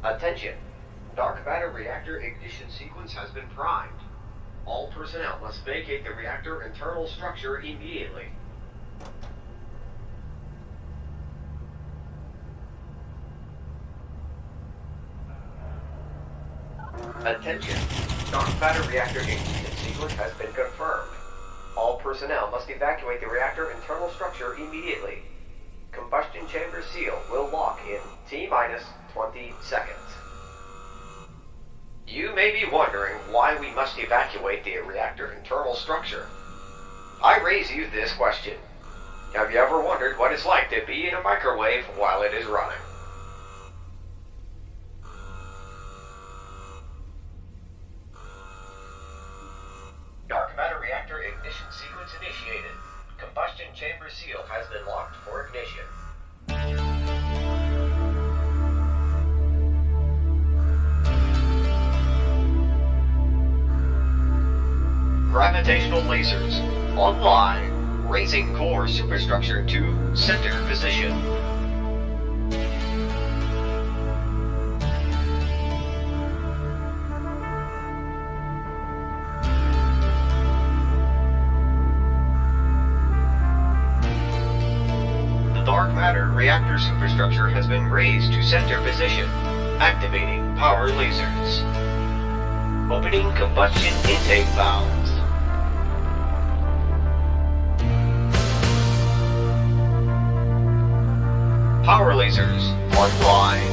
Attention! Dark matter reactor ignition sequence has been primed. All personnel must vacate the reactor internal structure immediately. Attention! Dark matter reactor ignition sequence has been confirmed. All personnel must evacuate the reactor internal structure immediately. Combustion chamber seal will lock in T-minus 20 seconds. You may be wondering why we must evacuate the reactor internal structure. I raise you this question. Have you ever wondered what it's like to be in a microwave while it is running? Dark matter reactor ignition sequence initiated. Combustion chamber seal has been locked for ignition. Gravitational lasers online, raising core superstructure to center position. The dark matter reactor superstructure has been raised to center position, activating power lasers. Opening combustion intake valves. Power lasers online.